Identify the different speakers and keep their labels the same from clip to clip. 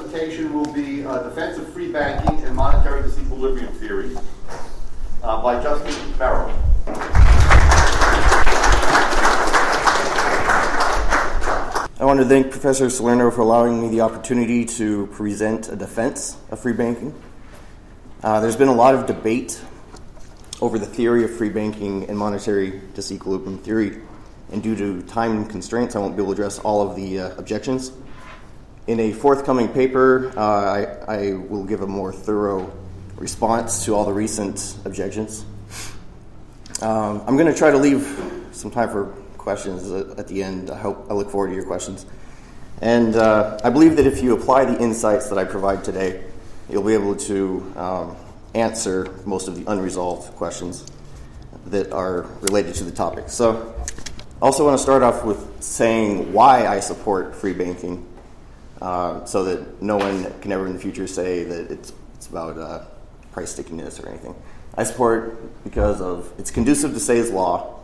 Speaker 1: presentation will be Defense of Free Banking and Monetary Disequilibrium Theory by Justin Merrill.
Speaker 2: I want to thank Professor Salerno for allowing me the opportunity to present a defense of free banking. There's been a lot of debate over the theory of free banking and monetary disequilibrium theory, and due to time constraints, I won't be able to address all of the objections. In a forthcoming paper, I will give a more thorough response to all the recent objections. I'm going to try to leave some time for questions at the end. I look forward to your questions. And I believe that if you apply the insights that I provide today, you'll be able to answer most of the unresolved questions that are related to the topic. So I also want to start off with saying why I support free banking, so that no one can ever in the future say that it's about price stickiness or anything. I support because of it's conducive to Say's law.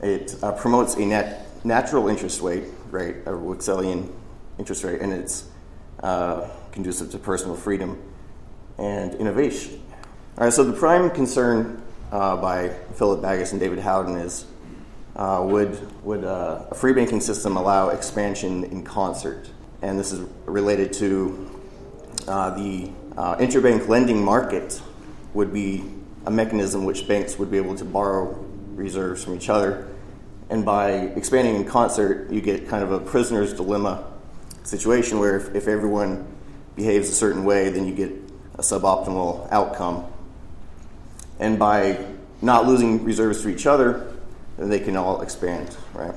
Speaker 2: It promotes a natural interest rate, a Wexelian interest rate, and it's conducive to personal freedom and innovation. All right, so the prime concern by Philip Baggis and David Howden is would a free banking system allow expansion in concert? And this is related to the interbank lending market would be a mechanism which banks would be able to borrow reserves from each other. And by expanding in concert, you get kind of a prisoner's dilemma situation where if everyone behaves a certain way, then you get a suboptimal outcome. And by not losing reserves to each other, then they can all expand, right?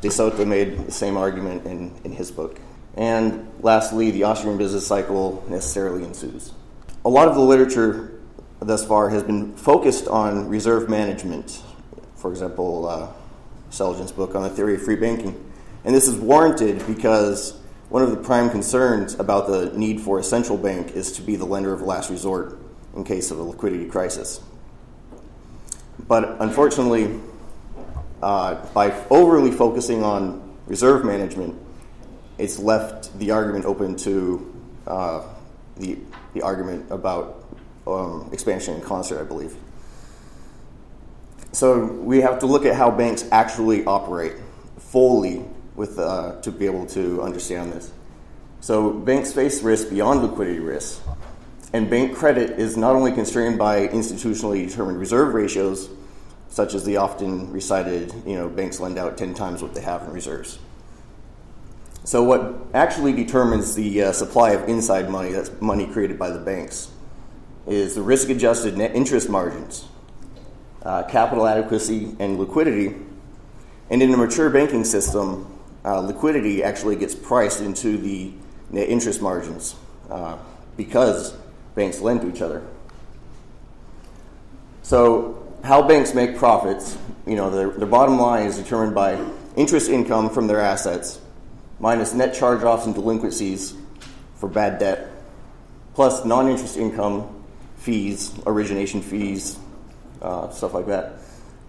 Speaker 2: De Soto made the same argument in his book. And lastly, the Austrian business cycle necessarily ensues. A lot of the literature thus far has been focused on reserve management. For example, Seligman's book on the theory of free banking. And this is warranted because one of the prime concerns about the need for a central bank is to be the lender of last resort in case of a liquidity crisis. But unfortunately, by overly focusing on reserve management, it's left the argument open to the argument about expansion in concert, I believe. So we have to look at how banks actually operate fully to be able to understand this. So banks face risk beyond liquidity risk, and bank credit is not only constrained by institutionally determined reserve ratios, such as the often recited, banks lend out 10 times what they have in reserves. So what actually determines the supply of inside money, that's money created by the banks, is the risk-adjusted net interest margins, capital adequacy, and liquidity. And in a mature banking system, liquidity actually gets priced into the net interest margins because banks lend to each other. So how banks make profits, their bottom line is determined by interest income from their assets minus net charge-offs and delinquencies for bad debt, plus non-interest income, fees, origination fees, stuff like that.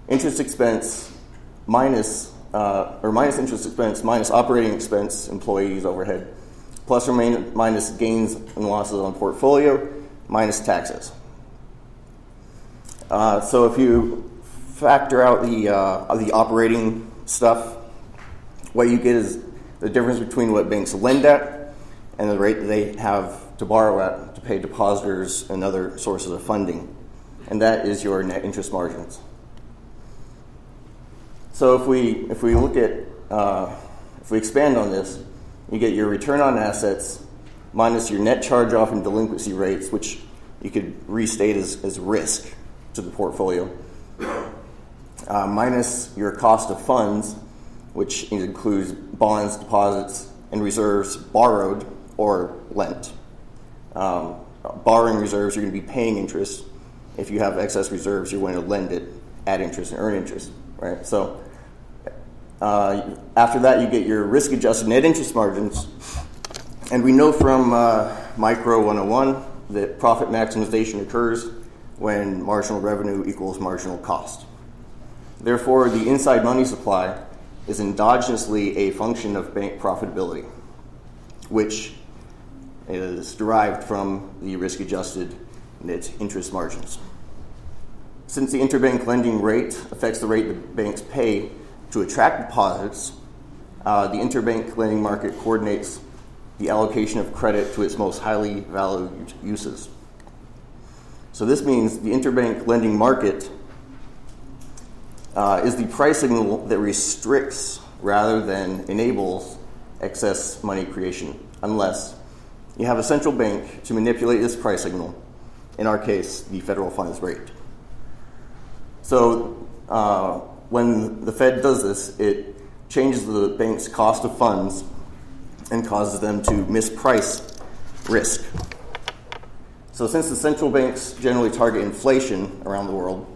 Speaker 2: Interest expense minus interest expense minus operating expense, employees, overhead, plus or minus gains and losses on portfolio, minus taxes. So if you factor out the operating stuff, what you get is the difference between what banks lend at and the rate that they have to borrow at to pay depositors and other sources of funding. And that is your net interest margins. So if we look at, if we expand on this, you get your return on assets minus your net charge-off and delinquency rates, which you could restate as risk to the portfolio, minus your cost of funds, which includes bonds, deposits, and reserves borrowed or lent. Borrowing reserves, you're going to be paying interest. If you have excess reserves, you're going to lend it, add interest, and earn interest, right? So after that, you get your risk-adjusted net interest margins. And we know from Micro 101 that profit maximization occurs when marginal revenue equals marginal cost. Therefore, the inside money supply is endogenously a function of bank profitability. which is derived from the risk-adjusted net interest margins. Since the interbank lending rate affects the rate the banks pay to attract deposits, the interbank lending market coordinates the allocation of credit to its most highly valued uses. So this means the interbank lending market is the price signal that restricts rather than enables excess money creation, unless you have a central bank to manipulate this price signal, in our case, the federal funds rate. So when the Fed does this, it changes the bank's cost of funds and causes them to misprice risk. So since the central banks generally target inflation around the world,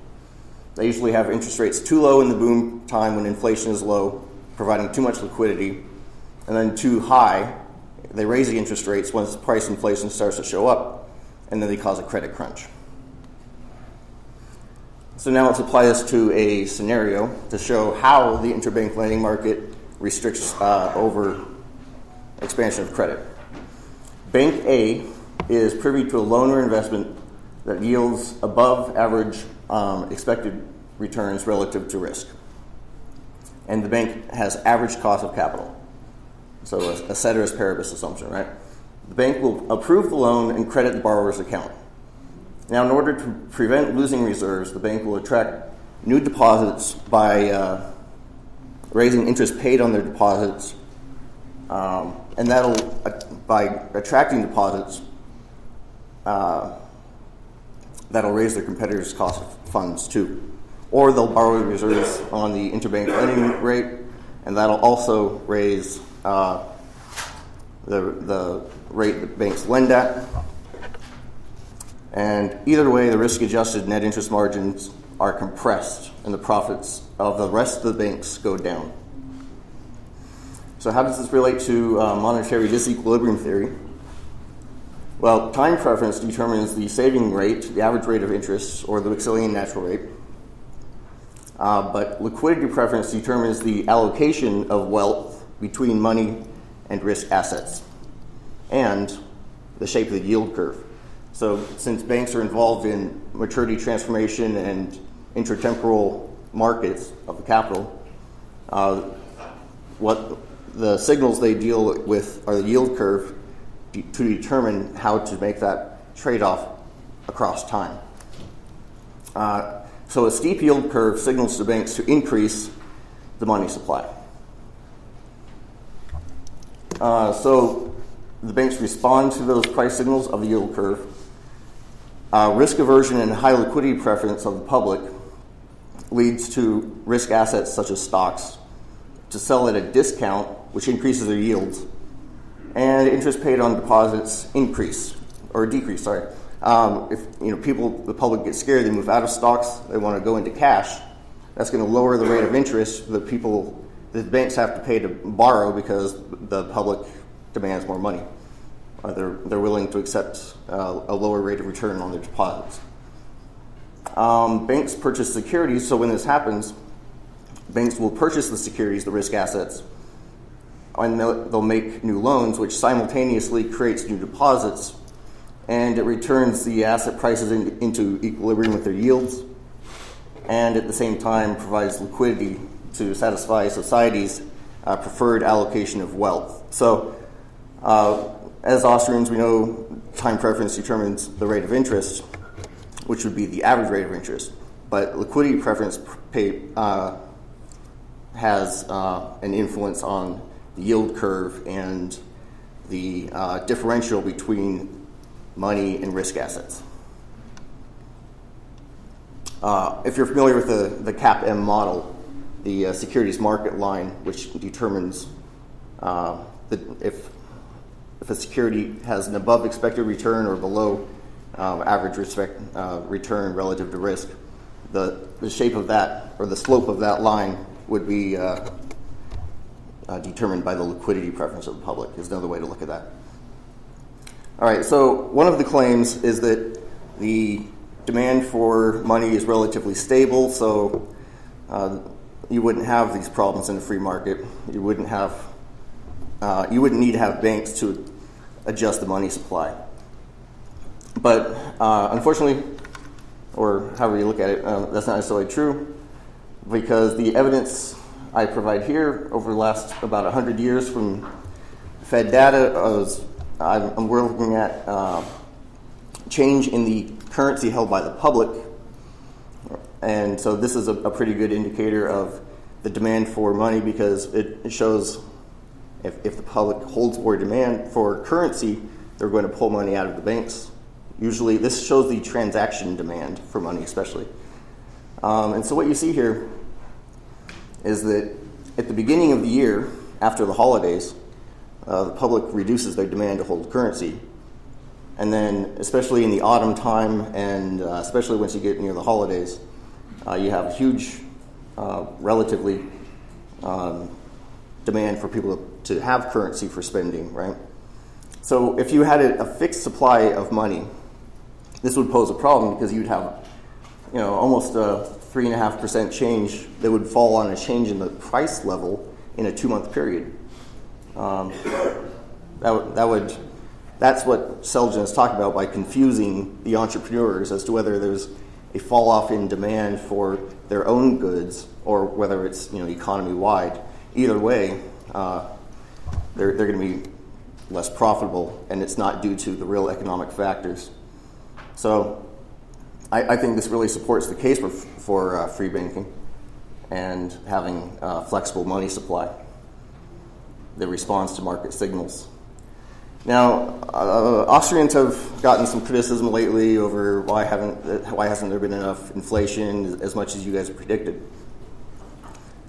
Speaker 2: they usually have interest rates too low in the boom time when inflation is low, providing too much liquidity, and then too high, they raise the interest rates once price inflation starts to show up, and then they cause a credit crunch. So now let's apply this to a scenario to show how the interbank lending market restricts over expansion of credit. Bank A is privy to a loan or investment that yields above average expected returns relative to risk. And the bank has average cost of capital. So a ceteris paribus assumption, right? The bank will approve the loan and credit the borrower's account. Now, in order to prevent losing reserves, the bank will attract new deposits by raising interest paid on their deposits, and that'll, by attracting deposits, that'll raise their competitors' cost of funds too. Or they'll borrow reserves on the interbank lending rate, and that'll also raise the rate that banks lend at. And either way, the risk-adjusted net interest margins are compressed, and the profits of the rest of the banks go down. So how does this relate to monetary disequilibrium theory? Well, time preference determines the saving rate, the average rate of interest, or the Maxillian natural rate. But liquidity preference determines the allocation of wealth between money and risk assets, and the shape of the yield curve. So since banks are involved in maturity transformation and intertemporal markets of the capital, what the signals they deal with are the yield curve to determine how to make that trade-off across time. So a steep yield curve signals to banks to increase the money supply. So the banks respond to those price signals of the yield curve. Risk aversion and high liquidity preference of the public leads to risk assets such as stocks to sell at a discount, which increases their yields, and interest paid on deposits decrease. If the public get scared, they move out of stocks, they want to go into cash. That's going to lower the rate of interest that the banks have to pay to borrow because the public demands more money. They're willing to accept a lower rate of return on their deposits. Banks purchase securities, so when this happens, banks will purchase the securities, the risk assets, and they'll make new loans, which simultaneously creates new deposits, and it returns the asset prices into equilibrium with their yields, and at the same time provides liquidity to satisfy society's preferred allocation of wealth. So, as Austrians, we know time preference determines the rate of interest, which would be the average rate of interest. But liquidity preference has an influence on the yield curve and the differential between money and risk assets. If you're familiar with the CAPM model, the securities market line, which determines if a security has an above expected return or below average return relative to risk, the shape of that, or the slope of that line, would be determined by the liquidity preference of the public, is another way to look at that. All right, so one of the claims is that the demand for money is relatively stable, so you wouldn't have these problems in a free market. You wouldn't have you wouldn't need to have banks to adjust the money supply. But unfortunately, or however you look at it, that's not necessarily true, because the evidence I provide here over the last about 100 years from Fed data, we're looking at change in the currency held by the public. And so this is a pretty good indicator of the demand for money, because it shows if the public holds more demand for currency, they're going to pull money out of the banks. Usually this shows the transaction demand for money especially. And so what you see here is that at the beginning of the year, after the holidays, the public reduces their demand to hold currency. And then, especially in the autumn time, and especially once you get near the holidays, you have a huge, relatively, demand for people to have currency for spending, right? So if you had a fixed supply of money, this would pose a problem, because you'd have, almost a 3.5% change that would fall on a change in the price level in a 2-month period. That's what Selgin is talking about by confusing the entrepreneurs as to whether there's a fall off in demand for their own goods or whether it's economy wide. Either way, they're going to be less profitable, and it's not due to the real economic factors. So I think this really supports the case for free banking and having flexible money supply that responds to market signals. Now, Austrians have gotten some criticism lately over why hasn't there been enough inflation as much as you guys have predicted.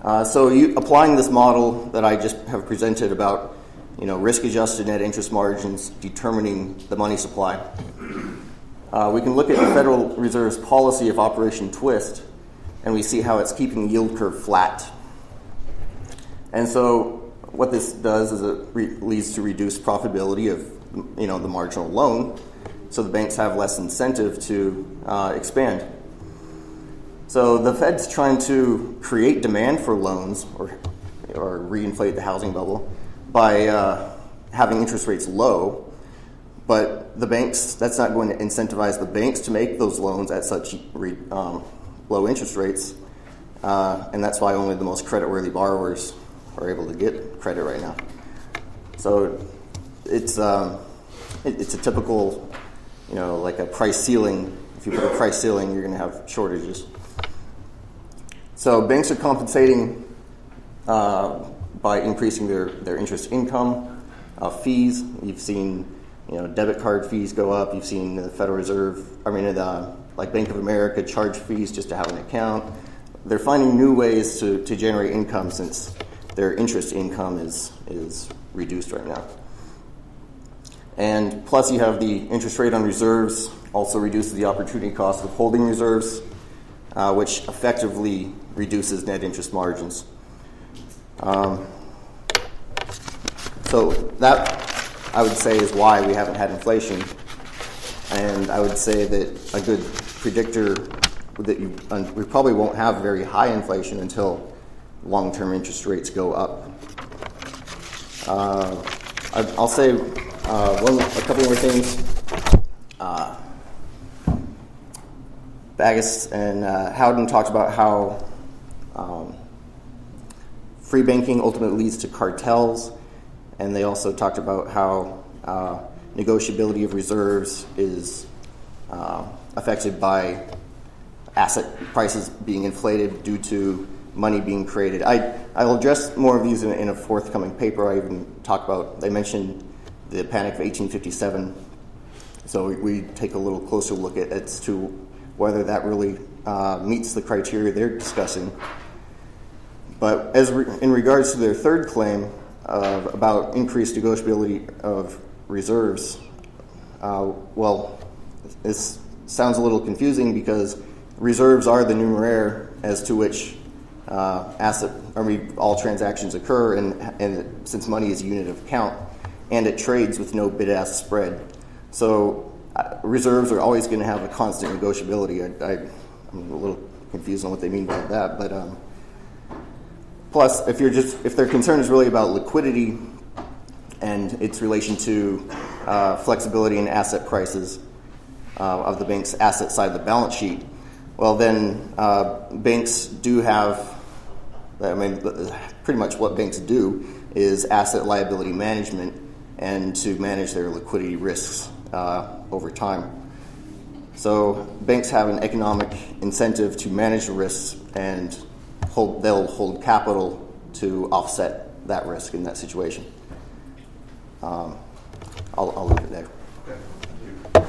Speaker 2: So applying this model that I just have presented about risk-adjusted net interest margins determining the money supply, we can look at the Federal Reserve's policy of Operation Twist, and we see how it's keeping the yield curve flat. And so what this does is it leads to reduced profitability of the marginal loan, so the banks have less incentive to expand. So the Fed's trying to create demand for loans or reinflate the housing bubble by having interest rates low, but the banks, that's not going to incentivize the banks to make those loans at such low interest rates, and that's why only the most creditworthy borrowers are able to get credit right now. So it's a typical, like a price ceiling. If you put a price ceiling, you're going to have shortages. So banks are compensating by increasing their interest income, fees. You've seen, debit card fees go up. You've seen the Federal Reserve, like Bank of America, charge fees just to have an account. They're finding new ways to generate income, since their interest income is reduced right now. And plus you have the interest rate on reserves also reduces the opportunity cost of holding reserves, which effectively reduces net interest margins. So that, I would say, is why we haven't had inflation. And I would say that a good predictor that we probably won't have very high inflation until long-term interest rates go up. I'll say a couple more things. Baggis and Howden talked about how free banking ultimately leads to cartels, and they also talked about how negotiability of reserves is affected by asset prices being inflated due to money being created. I'll address more of these in a forthcoming paper. They mentioned the Panic of 1857, so we take a little closer look at as to whether that really meets the criteria they're discussing. But in regards to their third claim about increased negotiability of reserves, this sounds a little confusing, because reserves are the numeraire as to which all transactions occur, and since money is a unit of account, and it trades with no bid-ask spread. So reserves are always going to have a constant negotiability. I'm a little confused on what they mean by that, but plus, if their concern is really about liquidity, and its relation to flexibility in asset prices of the bank's asset side of the balance sheet, well then banks do have, pretty much what banks do is asset liability management and to manage their liquidity risks over time. So banks have an economic incentive to manage the risks, and they'll hold capital to offset that risk in that situation. I'll leave it there.
Speaker 1: Okay. Thank you.